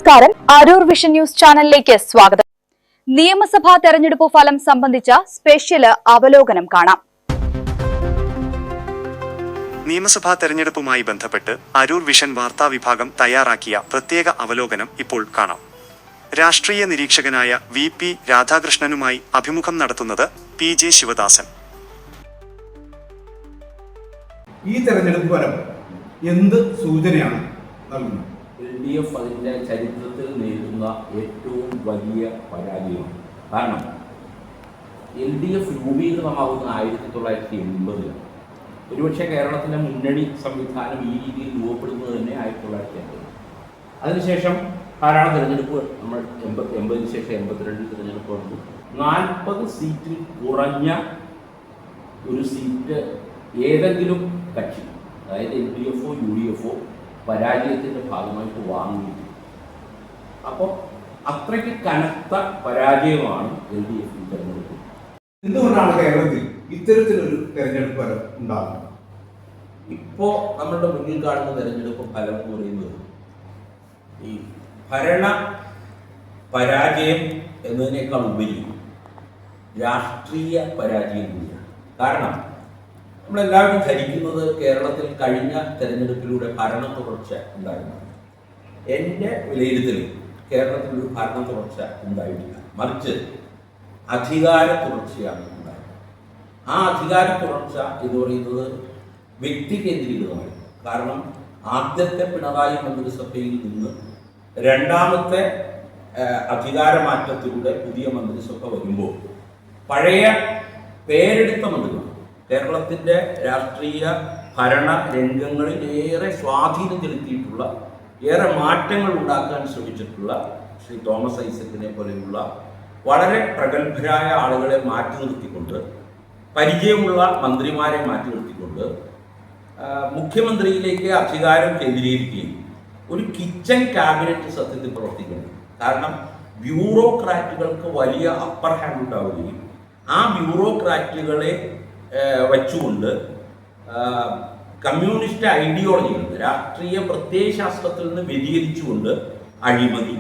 നമസ്കാരം, Aroor vision news ചാനലിലേക്ക് സ്വാഗതം. നിയമസഭാ തെരഞ്ഞെടുപ്പ് ഫലം സംബന്ധിച്ച സ്പെഷ്യൽ അവലോകനം കാണാം. നിയമസഭാ തെരഞ്ഞെടുപ്പുമായി ബന്ധപ്പെട്ട് അരൂർ വിഷൻ വാർത്താ വിഭാഗം തയ്യാറാക്കിയ പ്രത്യേക അവലോകനം ഇപ്പോൾ കാണാം. രാഷ്ട്രീയ നിരീക്ഷകനായ VP രാധാകൃഷ്ണനുമായി അഭിമുഖം നടത്തുന്നത് PJ ശിവദാസൻ. ഈ തെരഞ്ഞെടുപ്പ് ഫലം എന്ത് സൂചനയാണ് നൽകുന്നത്? LDF അതിൻ്റെ ചരിത്രത്തിൽ നേരിടുന്ന ഏറ്റവും വലിയ പരാജയമാണ്. കാരണം LDF രൂപീകൃതമാകുന്ന 1980 ഒരുപക്ഷെ കേരളത്തിലെ മുന്നണി സംവിധാനം ഈ രീതിയിൽ രൂപപ്പെടുന്നത് തന്നെ 1980. അതിനുശേഷം ധാരാളം തിരഞ്ഞെടുപ്പ് നമ്മൾ 80 ശേഷം 82 തിരഞ്ഞെടുപ്പ് വന്നു. 40 സീറ്റിൽ കുറഞ്ഞ ഒരു സീറ്റ് ഏതെങ്കിലും കക്ഷി, അതായത് LDF ഓ UDF ഓ പരാജയത്തിൻ്റെ ഭാഗമായിട്ട് വാങ്ങിയിട്ടുണ്ട്. അപ്പോൾ അത്രയ്ക്ക് കനത്ത പരാജയമാണ് LDF തിരഞ്ഞെടുപ്പ്. എന്തുകൊണ്ടാണ് കേരളത്തിൽ ഇത്തരത്തിലൊരു തെരഞ്ഞെടുപ്പ് ഫലം ഉണ്ടാകുന്നത്? ഇപ്പോൾ നമ്മളുടെ മുന്നിൽ കാണുന്ന തെരഞ്ഞെടുപ്പ് ഫലം എന്ന് പറയുന്നത് ഈ ഭരണ പരാജയം എന്നതിനേക്കാൾ ഉപരി രാഷ്ട്രീയ പരാജയം കൂടിയാണ്. കാരണം നമ്മളെല്ലാവരും ധരിക്കുന്നത് കേരളത്തിൽ കഴിഞ്ഞ തെരഞ്ഞെടുപ്പിലൂടെ ഭരണ തുടർച്ച ഉണ്ടായിരുന്നു. എൻ്റെ വിലയിരുത്തൽ കേരളത്തിൽ ഒരു ഭരണ തുടർച്ച ഉണ്ടായിട്ടില്ല, മറിച്ച് അധികാര തുടർച്ചയാണ് ഉണ്ടായത്. ആ അധികാര തുടർച്ച എന്ന് പറയുന്നത് വ്യക്തി കേന്ദ്രീകൃതമായി. കാരണം ആദ്യത്തെ പിണറായി മന്ത്രിസഭയിൽ നിന്ന് രണ്ടാമത്തെ അധികാരമാറ്റത്തിലൂടെ പുതിയ മന്ത്രിസഭ വരുമ്പോൾ പഴയ പേരെടുത്ത മന്ത്രിമാർ കേരളത്തിൻ്റെ രാഷ്ട്രീയ ഭരണ രംഗങ്ങളിൽ ഏറെ സ്വാധീനം ചെലുത്തിയിട്ടുള്ള, ഏറെ മാറ്റങ്ങൾ ഉണ്ടാക്കാൻ ശ്രമിച്ചിട്ടുള്ള ശ്രീ തോമസ് ഐസക്കിനെ പോലെയുള്ള വളരെ പ്രഗത്ഭരായ ആളുകളെ മാറ്റി നിർത്തിക്കൊണ്ട്, പരിചയമുള്ള മന്ത്രിമാരെ മാറ്റി നിർത്തിക്കൊണ്ട് മുഖ്യമന്ത്രിയിലേക്ക് അധികാരം കേന്ദ്രീകരിക്കുകയും ഒരു കിച്ചൺ ക്യാബിനറ്റ് സത്യത്തിൽ പ്രവർത്തിക്കുന്നു. കാരണം ബ്യൂറോക്രാറ്റുകൾക്ക് വലിയ അപ്പർ ഹാൻഡ് ഉണ്ടാവുകയും ആ ബ്യൂറോക്രാറ്റുകളെ വച്ചുകൊണ്ട് കമ്മ്യൂണിസ്റ്റ് ഐഡിയോളജികൾ, രാഷ്ട്രീയ പ്രത്യയശാസ്ത്രത്തിൽ നിന്ന് വ്യതിചലിച്ചുകൊണ്ട് അഴിമതി,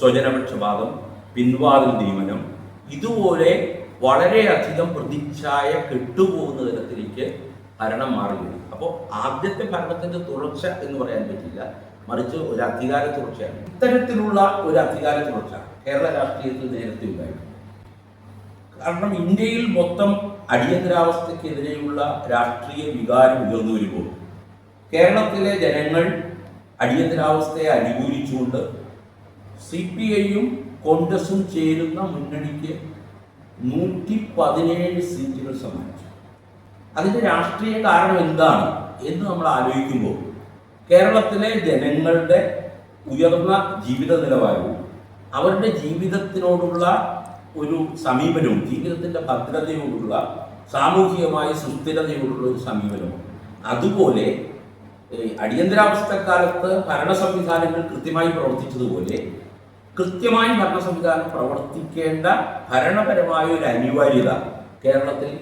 സ്വജനപക്ഷപാതം, പിൻവാതിൽ നിയമനം, ഇതുപോലെ വളരെയധികം പ്രതിച്ഛായ കെട്ടുപോകുന്ന തരത്തിലേക്ക് ഭരണം മാറുകയാണ്. അപ്പോൾ ആദ്യത്തെ ഭരണത്തിൻ്റെ തുടർച്ച എന്ന് പറയാൻ പറ്റില്ല, മറിച്ച് ഒരു അധികാര തുടർച്ചയാണ്. ഇത്തരത്തിലുള്ള ഒരു അധികാര തുടർച്ച കേരള രാഷ്ട്രീയത്തിൽ നേരത്തെ ഉണ്ടായിരുന്നു. കാരണം ഇന്ത്യയിൽ മൊത്തം അടിയന്തരാവസ്ഥക്കെതിരെയുള്ള രാഷ്ട്രീയ വികാരം ഉയർന്നു വരുമ്പോൾ കേരളത്തിലെ ജനങ്ങൾ അടിയന്തരാവസ്ഥയെ അനുകൂലിച്ചുകൊണ്ട് CPIയും കോൺഗ്രസും ചേരുന്ന മുന്നണിക്ക് 117 സീറ്റുകൾ സമ്മാനിച്ചു. അതിൻ്റെ രാഷ്ട്രീയ കാരണം എന്താണ് എന്ന് നമ്മൾ ആലോചിക്കുമ്പോൾ കേരളത്തിലെ ജനങ്ങളുടെ ഉയർന്ന ജീവിത നിലവാരവും അവരുടെ ജീവിതത്തിനോടുള്ള ഒരു സമീപനവും, ജീവിതത്തിൻ്റെ ഭദ്രതയോടുള്ള, സാമൂഹികമായ സുസ്ഥിരതയോടുള്ള ഒരു സമീപനവും, അതുപോലെ അടിയന്തരാവസ്ഥക്കാലത്ത് ഭരണ സംവിധാനങ്ങൾ കൃത്യമായി പ്രവർത്തിച്ചതുപോലെ കൃത്യമായി ഭരണ സംവിധാനം പ്രവർത്തിക്കേണ്ട ഭരണപരമായ ഒരു അനിവാര്യത കേരളത്തിൽ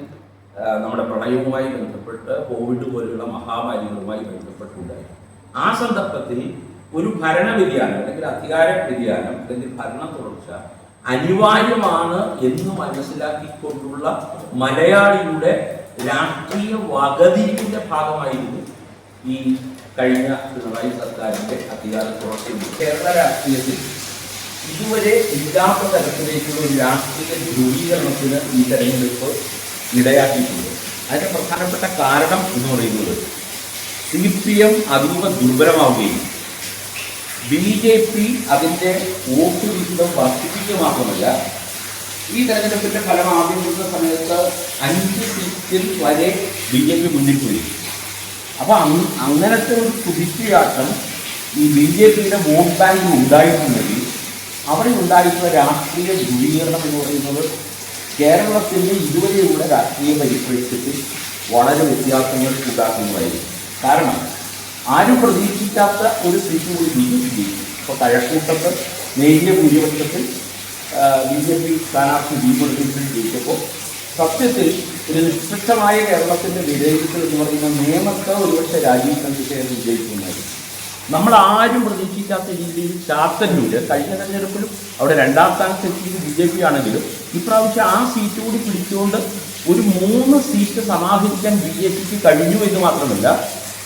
നമ്മുടെ പ്രളയവുമായി ബന്ധപ്പെട്ട്, കോവിഡ് പോലെയുള്ള മഹാമാരികളുമായി ബന്ധപ്പെട്ടുണ്ടായി. ആ സന്ദർഭത്തിൽ ഒരു ഭരണ വ്യതിയാനം അല്ലെങ്കിൽ അധികാര വ്യതിയാനം അല്ലെങ്കിൽ ഭരണ തുടർച്ച അനിവാര്യമാണ് എന്ന് മനസ്സിലാക്കിക്കൊണ്ടുള്ള മലയാളിയുടെ രാഷ്ട്രീയ വകതിരിവിൻ്റെ ഭാഗമായിരുന്നു ഈ കഴിഞ്ഞ പിണറായി സർക്കാരിൻ്റെ അധികാര തുടർച്ചയുണ്ട്. കേരള രാഷ്ട്രീയത്തിൽ ഇതുവരെ ഇല്ലാത്ത തരത്തിലേക്കുള്ള ഒരു രാഷ്ട്രീയ ധ്രുവീകരണത്തിന് ഈ തെരഞ്ഞെടുപ്പ് ഇടയാക്കിയിട്ടുണ്ട്. അതിൻ്റെ പ്രധാനപ്പെട്ട കാരണം എന്ന് പറയുന്നത് CPM അതീവ ദുർബലമാവുകയും BJP അതിൻ്റെ വോട്ട് വിഹിതം വർദ്ധിപ്പിക്കുക മാത്രമല്ല, ഈ തെരഞ്ഞെടുപ്പിൻ്റെ ഫലം ആദ്യം വരുന്ന സമയത്ത് 5 സീറ്റിൽ വരെ BJP മുന്നിൽ പോയി. അപ്പോൾ അങ്ങനത്തെ ഒരു കുതിച്ചുചാട്ടം ഈ BJPയുടെ വോട്ട് ബാങ്ക് ഉണ്ടായിട്ടുണ്ടെങ്കിൽ അവിടെ ഉണ്ടായിട്ടുള്ള രാഷ്ട്രീയ ധ്രുവീകരണം എന്ന് പറയുന്നത് കേരളത്തിൻ്റെ ഇതുവരെയുള്ള രാഷ്ട്രീയ പരിപ്രേക്ഷ്യത്തിൽ വളരെ വ്യത്യാസങ്ങൾ ഉണ്ടാക്കുന്നതായിരിക്കും. കാരണം ആരും പ്രതീക്ഷിക്കാത്ത ഒരു സീറ്റ് കൂടി BJP. ഇപ്പോൾ കഴക്കൂട്ടത്ത് നേരിയ ഭൂരിപക്ഷത്തിൽ BJP സ്ഥാനാർത്ഥി മുരളീധരൻ ജയിച്ചപ്പോൾ സത്യത്തിൽ ഒരു നിഷ്പക്ഷമായ കേരളത്തിൻ്റെ വിലയിരുത്തൽ എന്ന് പറയുന്ന നിയമത്തെ ഒരുപക്ഷെ രാജീവ് ചന്ദ്രശേഖരൻ വിജയിക്കുന്നതായിരുന്നു. നമ്മൾ ആരും പ്രതീക്ഷിക്കാത്ത രീതിയിൽ ചാത്തന്നൂര് കഴിഞ്ഞ തെരഞ്ഞെടുപ്പിലും അവിടെ രണ്ടാം സ്ഥാനത്ത് എത്തിയത് BJP ആണെങ്കിലും ഇപ്രാവശ്യം ആ സീറ്റ് കൂടി പിടിച്ചുകൊണ്ട് ഒരു 3 സീറ്റ് സമാഹരിക്കാൻ BJPക്ക് കഴിഞ്ഞു എന്ന് മാത്രമല്ല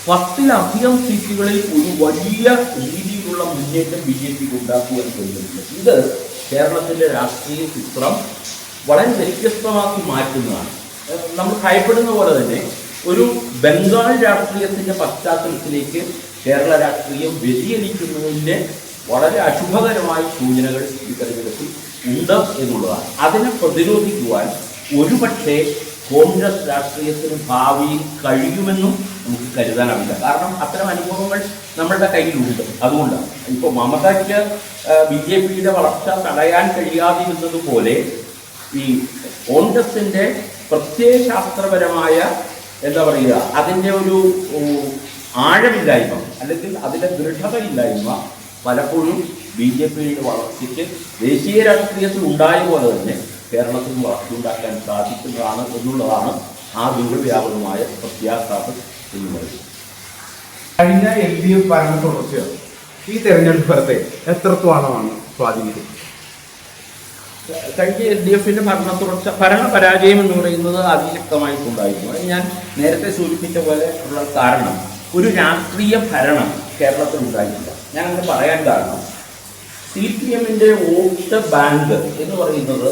10-ലധികം സീറ്റുകളിൽ ഒരു വലിയ രീതിയിലുള്ള മുന്നേറ്റം BJPക്ക് ഉണ്ടാക്കുവാൻ കഴിഞ്ഞിട്ടുണ്ട്. ഇത് കേരളത്തിൻ്റെ രാഷ്ട്രീയ ചിത്രം വളരെ വ്യത്യസ്തമാക്കി മാറ്റുന്നതാണ്. നമ്മൾ ഭയപ്പെടുന്ന പോലെ തന്നെ ഒരു ബംഗാൾ രാഷ്ട്രീയത്തിൻ്റെ പശ്ചാത്തലത്തിലേക്ക് കേരള രാഷ്ട്രീയം വ്യതിചലിക്കുന്നതിൻ്റെ വളരെ അശുഭകരമായ സൂചനകൾ ഈ തെരഞ്ഞെടുപ്പിൽ ഉണ്ട് എന്നുള്ളതാണ്. അതിനെ പ്രതിരോധിക്കുവാൻ ഒരുപക്ഷെ കോൺഗ്രസ് രാഷ്ട്രീയത്തിന് ഭാവിയിൽ കഴിയുമെന്നും നമുക്ക് കരുതാനാവില്ല. കാരണം അത്തരം അനുഭവങ്ങൾ നമ്മളുടെ കയ്യിലുണ്ട്. അതുകൊണ്ടാണ് ഇപ്പോൾ മമതയ്ക്ക് BJPയുടെ വളർച്ച തടയാൻ കഴിയാതിരുന്നതുപോലെ ഈ കോൺഗ്രസിൻ്റെ പ്രത്യയശാസ്ത്രപരമായ എന്താ പറയുക അതിൻ്റെ ഒരു ആഴമില്ലായ്മ അല്ലെങ്കിൽ അതിൻ്റെ ദൃഢതയില്ലായ്മ പലപ്പോഴും BJPയുടെ വളർച്ചയ്ക്ക് ദേശീയ രാഷ്ട്രീയത്തിൽ ഉണ്ടായ പോലെ തന്നെ കേരളത്തിൽ വളർച്ചയുണ്ടാക്കാൻ സാധിക്കുന്നതാണ് എന്നുള്ളതാണ് ആ ദുർവ്യാപകമായ പ്രത്യാഘാതം എന്ന് പറയുന്നത്. കഴിഞ്ഞ LDF ഭരണ തുടർച്ച ഈ തെരഞ്ഞെടുപ്പ് ഫലത്തെ എത്രത്തോളമാണ് സ്വാധീനിക്കുന്നത്? കഴിഞ്ഞ LDFന്റെ ഭരണ പരാജയം എന്ന് പറയുന്നത് അതിശക്തമായിട്ടുണ്ടായിരുന്നു. ഞാൻ നേരത്തെ സൂചിപ്പിച്ച പോലെ ഉള്ള കാരണം ഒരു രാഷ്ട്രീയ ഭരണം കേരളത്തിൽ ഉണ്ടായിട്ടില്ല. ഞാൻ അങ്ങനെ പറയാൻ കാരണം CPMന്റെ വോട്ട് ബാങ്ക് എന്ന് പറയുന്നത്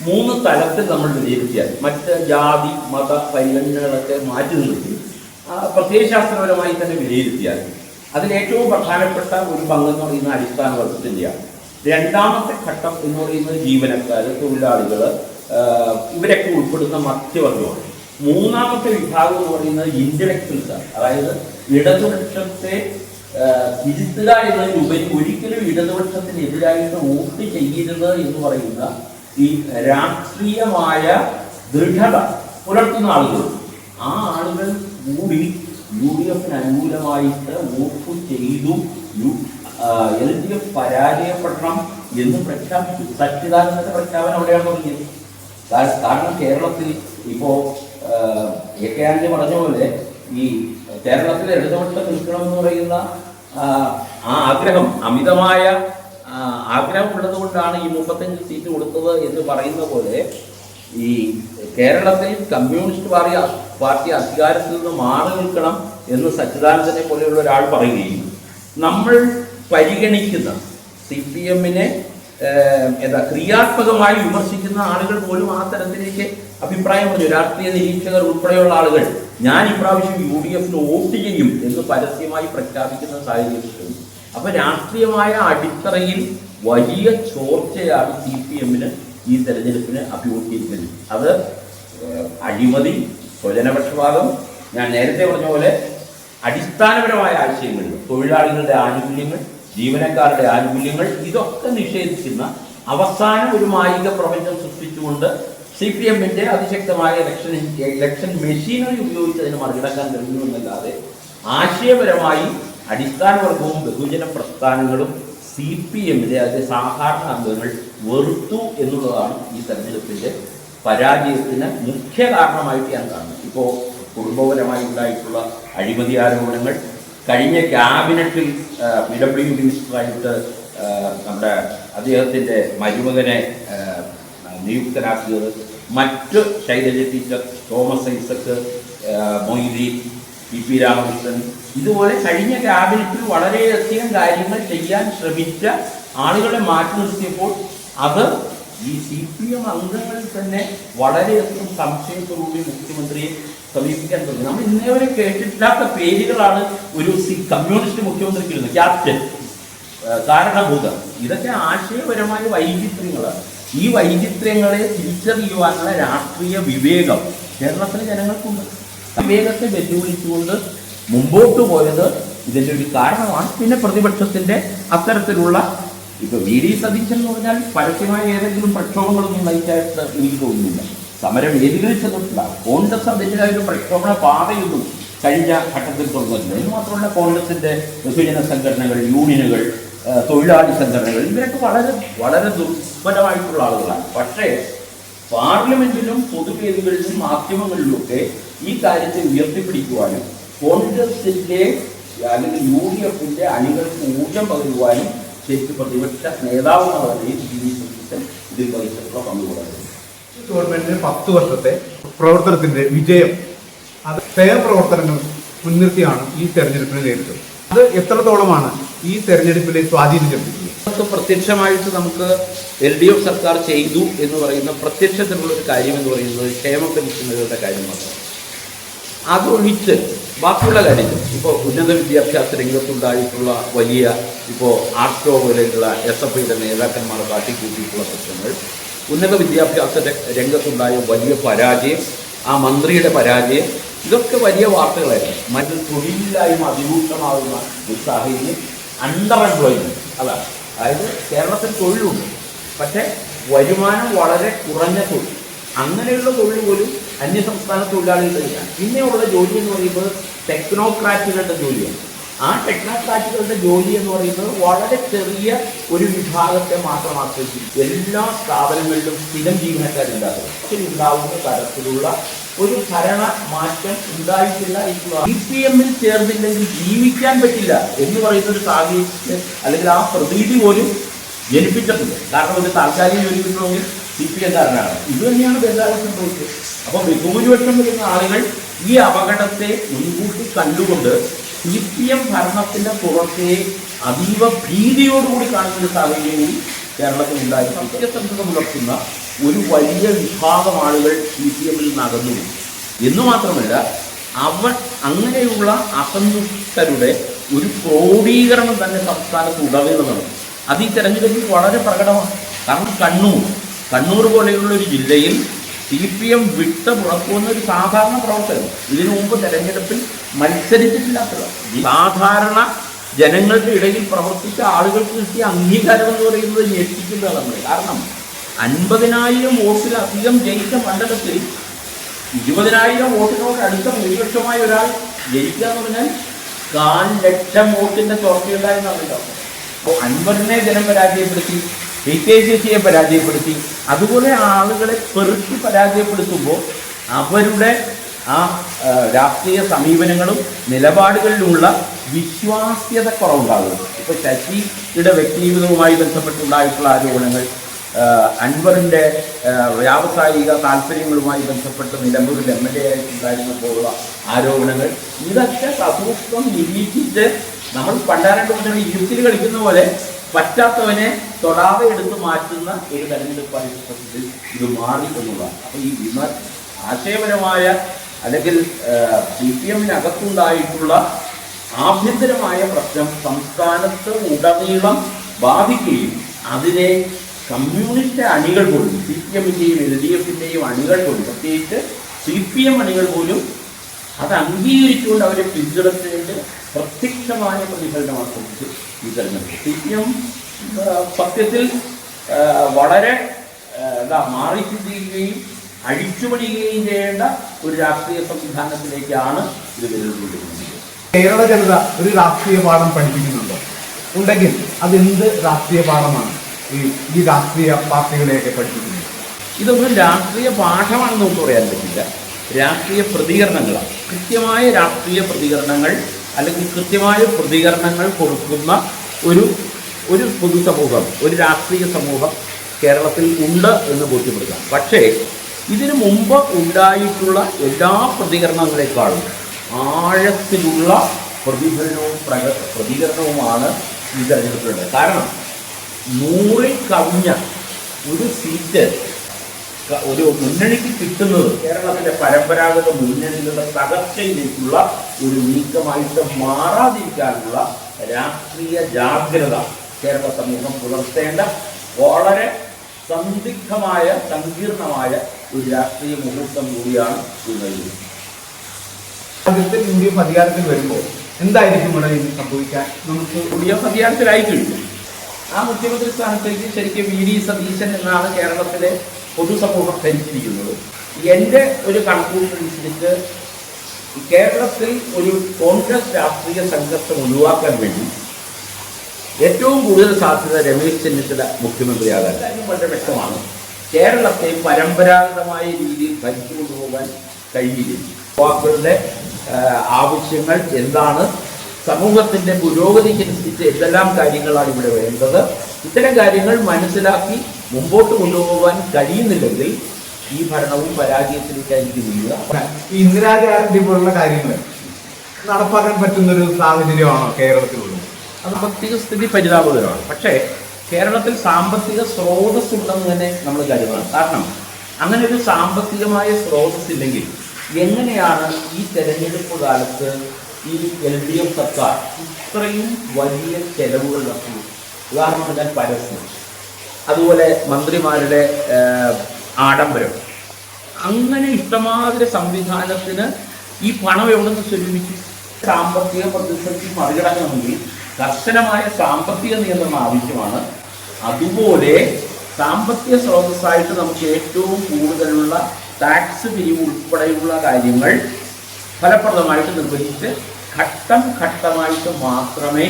3 തലത്തിൽ നമ്മൾ വിലയിരുത്തിയാൽ മറ്റ് ജാതി മത പരിഗണനകളൊക്കെ മാറ്റി നിർത്തി പ്രത്യയശാസ്ത്രപരമായി തന്നെ വിലയിരുത്തിയാൽ അതിലേറ്റവും പ്രധാനപ്പെട്ട ഒരു പങ്കെന്ന് പറയുന്ന അടിസ്ഥാന വർഗത്തിൻ്റെയാണ്. രണ്ടാമത്തെ ഘട്ടം എന്ന് പറയുന്നത് ജീവനക്കാർ, തൊഴിലാളികൾ, ഇവരൊക്കെ ഉൾപ്പെടുന്ന മധ്യവർഗമാണ്. മൂന്നാമത്തെ വിഭാഗം എന്ന് പറയുന്നത് ഇന്റലക്ച്വൽസാണ്. അതായത് ഇടതുപക്ഷത്തെ തിരുത്തുക എന്നതിനുപരി ഒരിക്കലും ഇടതുപക്ഷത്തിനെതിരായിട്ട് വോട്ട് ചെയ്യരുത് എന്ന് പറയുന്ന ഈ രാഷ്ട്രീയമായ ദൃഢത പുലർത്തുന്ന ആളുകൾ, ആ ആളുകൾ കൂടി UDF അനുകൂലമായിട്ട് വോട്ട് ചെയ്തു LDF പരാജയപ്പെടണം എന്ന് പ്രഖ്യാപിച്ചു. സച്ചിദാനന്ദന്റെ പ്രഖ്യാപനം അവിടെയാണ് തുടങ്ങിയത്. കാരണം കേരളത്തിൽ ഇപ്പോൾ AK ആന്റണി പറഞ്ഞ പോലെ ഈ കേരളത്തിലെ ഇടതുപക്ഷം നിൽക്കണമെന്ന് പറയുന്ന ആ ആഗ്രഹം, അമിതമായ ആഗ്രഹം ഉള്ളത് കൊണ്ടാണ് ഈ 35 സീറ്റ് കൊടുത്തത് എന്ന് പറയുന്ന പോലെ ഈ കേരളത്തിൽ കമ്മ്യൂണിസ്റ്റ് പാർട്ടി അധികാരത്തിൽ നിന്ന് മാറി നിൽക്കണം എന്ന് സച്ചിദാനന്ദനെ പോലെയുള്ള ഒരാൾ പറയുകയും നമ്മൾ പരിഗണിക്കുന്ന CPMനെ ക്രിയാത്മകമായി വിമർശിക്കുന്ന ആളുകൾ പോലും ആ തരത്തിലേക്ക് അഭിപ്രായം പറഞ്ഞു. രാഷ്ട്രീയ നിരീക്ഷകർ ഉൾപ്പെടെയുള്ള ആളുകൾ ഞാൻ ഇപ്രാവശ്യം UDFന് വോട്ട് ചെയ്യും എന്ന് പരസ്യമായി പ്രഖ്യാപിക്കുന്ന സാഹചര്യത്തിൽ അപ്പോൾ രാഷ്ട്രീയമായ അടിത്തറയിൽ വലിയ ചോർച്ചയാണ് CPMന് ഈ തെരഞ്ഞെടുപ്പിന് അഭിമുഖീകരിക്കുന്നത്. അത് അഴിമതി, സ്വജനപക്ഷപാതം, ഞാൻ നേരത്തെ പറഞ്ഞ പോലെ അടിസ്ഥാനപരമായ ആശയങ്ങളിൽ തൊഴിലാളികളുടെ ആനുകൂല്യങ്ങൾ, ജീവനക്കാരുടെ ആനുകൂല്യങ്ങൾ, ഇതൊക്കെ നിഷേധിക്കുന്ന അവസാന ഒരു മായിക പ്രപഞ്ചം സൃഷ്ടിച്ചുകൊണ്ട് CPMന്റെ അതിശക്തമായ ഇലക്ഷൻ മെഷീനറി ഉപയോഗിച്ച് അതിനെ മറികടക്കാൻ കഴിയുമെന്നല്ലാതെ ആശയപരമായി അടിസ്ഥാനവർഗവും ബഹുജന പ്രസ്ഥാനങ്ങളും CPMന്റെ അതിൻ്റെ സാധാരണ അംഗങ്ങൾ വെറുത്തു എന്നുള്ളതാണ് ഈ തെരഞ്ഞെടുപ്പിൻ്റെ പരാജയത്തിന് മുഖ്യ കാരണമായിട്ട് ഞാൻ കാണുന്നത്. ഇപ്പോൾ കുടുംബപരമായി ഉണ്ടായിട്ടുള്ള അഴിമതി ആരോപണങ്ങൾ, കഴിഞ്ഞ ക്യാബിനറ്റിൽ PWD മിനിസ്റ്ററായിട്ട് നമ്മുടെ അദ്ദേഹത്തിൻ്റെ മരുമകനെ നിയുക്തനാക്കിയത്, മറ്റ് Shailaja teacher, Thomas Isaac, Moideen, PP Ramakrishnan, ഇതുപോലെ കഴിഞ്ഞ ക്യാബിനറ്റിൽ വളരെയധികം കാര്യങ്ങൾ ചെയ്യാൻ ശ്രമിച്ച ആളുകളെ മാറ്റി നിർത്തിയപ്പോൾ അത് ഈ CPM അംഗങ്ങളിൽ തന്നെ വളരെയധികം സംശയത്തോടുകൂടി മുഖ്യമന്ത്രിയെ സമീപിക്കാൻ തുടങ്ങി. നമ്മൾ ഇന്നേവരെ കേട്ടിട്ടില്ലാത്ത പേരുകളാണ് ഒരു കമ്മ്യൂണിസ്റ്റ് മുഖ്യമന്ത്രിക്ക് ഇരുന്നത്. ക്യാപ്റ്റൻ, കാരണഭൂതം, ഇതൊക്കെ ആശയപരമായ വൈചിത്ര്യങ്ങളാണ്. ഈ വൈചിത്ര്യങ്ങളെ തിരിച്ചറിയുവാനുള്ള രാഷ്ട്രീയ വിവേകം കേരളത്തിലെ ജനങ്ങൾക്കുണ്ട്. വിവേകത്തെ വെല്ലുവിളിച്ചുകൊണ്ട് മുമ്പോട്ട് പോയത് ഇതിൻ്റെ ഒരു കാരണമാണ്. പിന്നെ പ്രതിപക്ഷത്തിൻ്റെ അത്തരത്തിലുള്ള ഇപ്പോൾ VD സതീശൻ എന്ന് പറഞ്ഞാൽ പരസ്യമായ ഏതെങ്കിലും പ്രക്ഷോഭങ്ങളൊന്നും നയിച്ചായിട്ട് എനിക്ക് തോന്നുന്നില്ല. സമരവേദികളിൽ ചെന്നിട്ടില്ല. കോൺഗ്രസ് അതിൻ്റെതായ ഒരു പ്രക്ഷോഭണ പാതയൊന്നും കഴിഞ്ഞ ഘട്ടത്തിൽ തുടങ്ങുന്നില്ല. എന്ന് മാത്രമല്ല കോൺഗ്രസിൻ്റെ ബഹുജന സംഘടനകൾ, യൂണിയനുകൾ, തൊഴിലാളി സംഘടനകൾ, ഇവരൊക്കെ വളരെ വളരെ ദുർബലമായിട്ടുള്ള ആളുകളാണ്. പക്ഷേ പാർലമെന്റിലും പൊതുവേദികളിലും മാധ്യമങ്ങളിലുമൊക്കെ ഈ കാര്യത്തെ ഉയർത്തിപ്പിടിക്കുവാനും കോൺഗ്രസിൻ്റെ അല്ലെങ്കിൽ UDF-ന്റെ അണികൾക്ക് ഊർജം പകരുവാനും ശരിക്കും പ്രതിപക്ഷ നേതാവ് എന്ന നിലയിൽ ഇതിൽ വഹിച്ചിട്ടുള്ള പങ്കുകൂടാതെ ഗവൺമെന്റിന് 10 വർഷത്തെ പ്രവർത്തനത്തിന്റെ വിജയം അത് പ്രവർത്തനങ്ങൾ മുൻനിർത്തിയാണ് ഈ തെരഞ്ഞെടുപ്പിനെ നേരിട്ടത്. അത് എത്രത്തോളമാണ് ഈ തെരഞ്ഞെടുപ്പിലെ സ്വാധീനം ചെലുത്തിയത്? പ്രത്യക്ഷമായിട്ട് നമുക്ക് LDF സർക്കാർ ചെയ്തു എന്ന് പറയുന്ന പ്രത്യക്ഷത്തിലുള്ളൊരു കാര്യം എന്ന് പറയുന്നത് ക്ഷേമ പെൻഷനുകളുടെ കാര്യം മാത്രമാണ്. അതൊഴിച്ച് ബാക്കിയുള്ള കാര്യങ്ങൾ ഇപ്പോൾ ഉന്നത വിദ്യാഭ്യാസ രംഗത്തുണ്ടായിട്ടുള്ള വലിയ ഇപ്പോൾ ആർട്ടോ പോലെയുള്ള SFIയുടെ നേതാക്കന്മാർ കാട്ടിക്കൂട്ടിയിട്ടുള്ള പ്രശ്നങ്ങൾ, ഉന്നത വിദ്യാഭ്യാസ രംഗത്തുണ്ടായ വലിയ പരാജയം, ആ മന്ത്രിയുടെ പരാജയം, ഇതൊക്കെ വലിയ വാർത്തകളായിരുന്നു. മറ്റു തൊഴിലില്ലായ്മ അതിരൂക്ഷമാകുന്ന ഒരു സാഹചര്യം, അണ്ടർ എംപ്ലോയ്മെൻറ്റ്, അതാണ്. അതായത് കേരളത്തിൽ തൊഴിലുണ്ട്, പക്ഷേ വരുമാനം വളരെ കുറഞ്ഞ തൊഴിൽ. അങ്ങനെയുള്ള തൊഴിൽ പോലും അന്യസംസ്ഥാന തൊഴിലാളികളുടെയാണ്. പിന്നെയുള്ള ജോലി എന്ന് പറയുന്നത് ടെക്നോക്രാറ്റുകളുടെ ജോലിയാണ്. ആ ടെക്നോക്രാറ്റുകളുടെ ജോലി എന്ന് പറയുന്നത് വളരെ ചെറിയ ഒരു വിഭാഗത്തെ മാത്രം ആശ്രയിച്ചിരിക്കും. എല്ലാ സ്ഥാപനങ്ങളിലും സ്ഥിരം ജീവനക്കാരുണ്ടാകും. ഉണ്ടാവുന്ന തരത്തിലുള്ള ഒരു ഭരണ മാറ്റം ഉണ്ടായിട്ടില്ല. CPM-ൽ ചേർന്നില്ലെങ്കിൽ ജീവിക്കാൻ പറ്റില്ല എന്ന് പറയുന്ന ഒരു സാഹചര്യം അല്ലെങ്കിൽ ആ പ്രതീതി പോലും ജനിപ്പിച്ചിട്ടുണ്ട്. കാരണം ഒരു താൽക്കാലിക ജോലി കിട്ടണമെങ്കിൽ CPM-കാരനാണ്. ഇത് തന്നെയാണ് ബംഗാളിൽ സംഭവിച്ചത്. അപ്പോൾ ബഹുഭൂരിപക്ഷം വരുന്ന ആളുകൾ ഈ അപകടത്തെ മുൻകൂട്ടി കണ്ടുകൊണ്ട് CPM ഭരണത്തിൻ്റെ പുറത്തെ അതീവ ഭീതിയോടുകൂടി കാണുന്ന ഒരു സാഹചര്യവും കേരളത്തിൽ ഉണ്ടായി. സത്യസന്ധത പുലർത്തുന്ന ഒരു വലിയ വിഭാഗം ആളുകൾ CPM-ൽ നിന്ന് അകന്നു എന്ന് മാത്രമല്ല, അവർ അങ്ങനെയുള്ള അസന്തുഷ്ടരുടെ ഒരു ക്രോഡീകരണം തന്നെ സംസ്ഥാനത്ത് ഉടനീളം. അത് ഈ തെരഞ്ഞെടുപ്പിൽ വളരെ പ്രകടമാണ്. കാരണം കണ്ണൂർ പോലെയുള്ള ഒരു ജില്ലയിൽ CPM വിട്ട് പുറത്തുവന്ന ഒരു സാധാരണ പ്രവർത്തനം, ഇതിനു മുമ്പ് തെരഞ്ഞെടുപ്പിൽ മത്സരിച്ചിട്ടില്ലാത്തതാണ്. സാധാരണ ജനങ്ങളുടെ ഇടയിൽ പ്രവർത്തിച്ച ആളുകൾക്ക് കിട്ടിയ അംഗീകാരം എന്ന് പറയുന്നത് ഞെട്ടിക്കുന്നതാണ് നമ്മൾ. കാരണം 50,000 വോട്ടിലധികം ജയിച്ച മണ്ഡലത്തിൽ 20,000 വോട്ടിനോട് അടുത്ത ഭൂരിപക്ഷമായ ഒരാൾ ജയിക്കുക എന്ന് പറഞ്ഞാൽ 4,00,000 വോട്ടിൻ്റെ ചോർച്ചയുണ്ടായെന്നാണല്ലോ. അപ്പോൾ അൻവറിനെ ജനം പരാജയപ്പെടുത്തി, KKCയെ പരാജയപ്പെടുത്തി, അതുപോലെ ആളുകളെ പെറുക്കി പരാജയപ്പെടുത്തുമ്പോൾ അവരുടെ ആ രാഷ്ട്രീയ സമീപനങ്ങളും നിലപാടുകളിലുള്ള വിശ്വാസ്യത കുറവുണ്ടാകും. ഇപ്പോൾ ശശിയുടെ വ്യക്തിജീവിതവുമായി ബന്ധപ്പെട്ടുണ്ടായിട്ടുള്ള ആരോപണങ്ങൾ, അൻവറിൻ്റെ വ്യാവസായിക താല്പര്യങ്ങളുമായി ബന്ധപ്പെട്ട് നിലമ്പൂരിൽ MLA ആയിട്ടുണ്ടായിരുന്നപ്പോഴുള്ള ആരോപണങ്ങൾ, ഇതൊക്കെ സസൂക്ഷ്മം നിരീക്ഷിച്ച് നമ്മൾ പണ്ടാരണ്ട് മുതൽ ഇരുത്തിൽ കളിക്കുന്ന പോലെ പറ്റാത്തവനെ തൊടാതെ എടുത്ത് മാറ്റുന്ന ഒരു തെരഞ്ഞെടുപ്പായി സത്യത്തിൽ ഇത് മാറിയിട്ടുള്ളതാണ്. അപ്പോൾ ഈ ആശയപരമായ അല്ലെങ്കിൽ CPM-നകത്തുണ്ടായിട്ടുള്ള ആഭ്യന്തരമായ പ്രശ്നം സംസ്ഥാനത്ത് ഉടനീളം ബാധിക്കുകയും അതിനെ കമ്മ്യൂണിസ്റ്റ് അണികൾ പോലും, CPM-ൻ്റെയും LDF-ൻ്റെയും അണികൾ പോലും, പ്രത്യേകിച്ച് CPM അണികൾ പോലും അത് അംഗീകരിച്ചുകൊണ്ട് അവരെ പിന്തുണച്ചതിൻ്റെ പ്രത്യക്ഷമായ പ്രതിഫലനമാണ് ഈ തെരഞ്ഞെടുപ്പ്. CPM സത്യത്തിൽ വളരെ മാറി ചിന്തിക്കുകയും അഴിച്ചുപണിയുകയും ചെയ്യേണ്ട ഒരു രാഷ്ട്രീയ സംവിധാനത്തിലേക്കാണ് ഇത് വരുന്നത്. കേരള ജനത ഒരു രാഷ്ട്രീയ പാഠം പഠിപ്പിക്കുന്നുണ്ടോ? ഉണ്ടെങ്കിൽ അതെന്ത് രാഷ്ട്രീയ പാഠമാണ് ഈ രാഷ്ട്രീയ പാർട്ടികളെയൊക്കെ പഠിപ്പിക്കുന്നത്? ഇതൊന്നും രാഷ്ട്രീയ പാഠമാണെന്ന് നമുക്ക് പറയാൻ പറ്റില്ല. രാഷ്ട്രീയ പ്രതികരണങ്ങളാണ്. കൃത്യമായ രാഷ്ട്രീയ പ്രതികരണങ്ങൾ അല്ലെങ്കിൽ കൃത്യമായ പ്രതികരണങ്ങൾ കൊടുക്കുന്ന ഒരു പൊതുസമൂഹം, ഒരു രാഷ്ട്രീയ സമൂഹം കേരളത്തിൽ ഉണ്ട് എന്ന് ബോധ്യപ്പെടുത്താം. പക്ഷേ ഇതിനു മുമ്പ് ഉണ്ടായിട്ടുള്ള എല്ലാ പ്രതികരണങ്ങളെക്കാളും ആഴത്തിലുള്ള പ്രതികരണവുമാണ് ഈ തെരഞ്ഞെടുപ്പിലുള്ളത്. കാരണം 100-ൽ കവിഞ്ഞ ഒരു സീറ്റ് ഒരു മുന്നണിക്ക് കിട്ടുന്നത് കേരളത്തിലെ പരമ്പരാഗത മുന്നണികളുടെ തകർച്ചയിലേക്കുള്ള ഒരു നീക്കമായിട്ട് മാറാതിരിക്കാനുള്ള രാഷ്ട്രീയ ജാഗ്രത കേരള സമൂഹം പുലർത്തേണ്ട വളരെ സന്ദിഗ്ധമായ സങ്കീർണമായ ഒരു രാഷ്ട്രീയ മുഹൂർത്തം കൂടിയാണ് ഇത്. UDF അധികാരത്തിൽ വരുമ്പോൾ എന്തായിരിക്കും ഇവിടെ സംഭവിക്കാൻ? നമുക്ക് UDF അധികാരത്തിലായി കഴിഞ്ഞു. ആ മുഖ്യമന്ത്രി സ്ഥാനത്തേക്ക് ശരിക്കും VD സതീശൻ എന്നാണ് കേരളത്തിലെ പൊതുസമൂഹം ധരിച്ചിരിക്കുന്നത്. എൻ്റെ ഒരു കണക്കൂട്ടനുസരിച്ച് കേരളത്തിൽ ഒരു കോൺഗ്രസ് രാഷ്ട്രീയ സംഘർഷം ഒഴിവാക്കാൻ വേണ്ടി ഏറ്റവും കൂടുതൽ സാധ്യത രമേശ് ചെന്നിത്തല മുഖ്യമന്ത്രിയാകാൻ. കാര്യം വളരെ വ്യക്തമാണ്. കേരളത്തെ പരമ്പരാഗതമായ രീതിയിൽ ഭരിച്ചു കൊണ്ടുപോകാൻ കഴിയില്ല. യുവാക്കളുടെ ആവശ്യങ്ങൾ എന്താണ്, സമൂഹത്തിൻ്റെ പുരോഗതിക്കനുസരിച്ച് എന്തെല്ലാം കാര്യങ്ങളാണ് ഇവിടെ വേണ്ടത്, ഇത്തരം കാര്യങ്ങൾ മനസ്സിലാക്കി മുമ്പോട്ട് കൊണ്ടുപോകാൻ കഴിയുന്നില്ലെങ്കിൽ ഈ ഭരണവും പരാജയത്തിലേക്കായിരിക്കും വീഴുക. ഈ ഇന്ദിരാ ഗ്യാരണ്ടി പോലുള്ള കാര്യങ്ങൾ നടപ്പാക്കാൻ പറ്റുന്ന ഒരു സാഹചര്യമാണോ കേരളത്തിലുള്ളത്? സാമ്പത്തിക സ്ഥിതി പരിതാപകരമാണ്. പക്ഷേ കേരളത്തിൽ സാമ്പത്തിക സ്രോതസ് ഉണ്ടെന്ന് തന്നെ നമ്മൾ കരുതണം. കാരണം അങ്ങനെ ഒരു സാമ്പത്തികമായ സ്രോതസ് ഇല്ലെങ്കിൽ എങ്ങനെയാണ് ഈ തെരഞ്ഞെടുപ്പ് കാലത്ത് ഈ LDF സർക്കാർ ഇത്രയും വലിയ ചെലവുകൾ നടത്തുന്നത്? ഉദാഹരണം പറഞ്ഞാൽ പരസ്യം, അതുപോലെ മന്ത്രിമാരുടെ ആഡംബരം, അങ്ങനെ ഇഷ്ടമാതിരി സംവിധാനത്തിന് ഈ പണം എവിടെ നിന്ന് സ്വരൂപിച്ചു? സാമ്പത്തിക പ്രതിസന്ധി മറികടക്കണമെങ്കിൽ കർശനമായ സാമ്പത്തിക നിയന്ത്രണം ആവശ്യമാണ്. അതുപോലെ സാമ്പത്തിക സ്രോതസ്സായിട്ട് നമുക്ക് ഏറ്റവും കൂടുതലുള്ള ടാക്സ് പിരിവ് ഉൾപ്പെടെയുള്ള കാര്യങ്ങൾ ഫലപ്രദമായിട്ട് നിർവഹിച്ച് ഘട്ടം ഘട്ടമായിട്ട് മാത്രമേ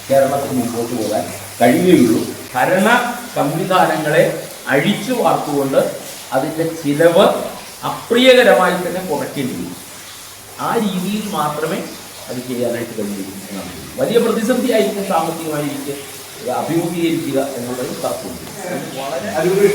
കേരളത്തിൽ മുമ്പോട്ട് പോകാൻ കഴിയുകയുള്ളൂ. ഭരണ സംവിധാനങ്ങളെ അഴിച്ചു വാർത്തുകൊണ്ട് അതിൻ്റെ ചിലവ് അപ്രിയകരമായി തന്നെ കുറയ്ക്കേണ്ടിയിരിക്കും. ആ രീതിയിൽ മാത്രമേ അത് ചെയ്യാനായിട്ട് കഴിയുകയുള്ളൂ. വലിയ പ്രതിസന്ധിയായിരിക്കും സാമ്പത്തികമായിരിക്കും അഭിമുഖീകരിക്കുക എന്നുള്ളത് തർക്കമുണ്ട്. വളരെ അടിപൊളി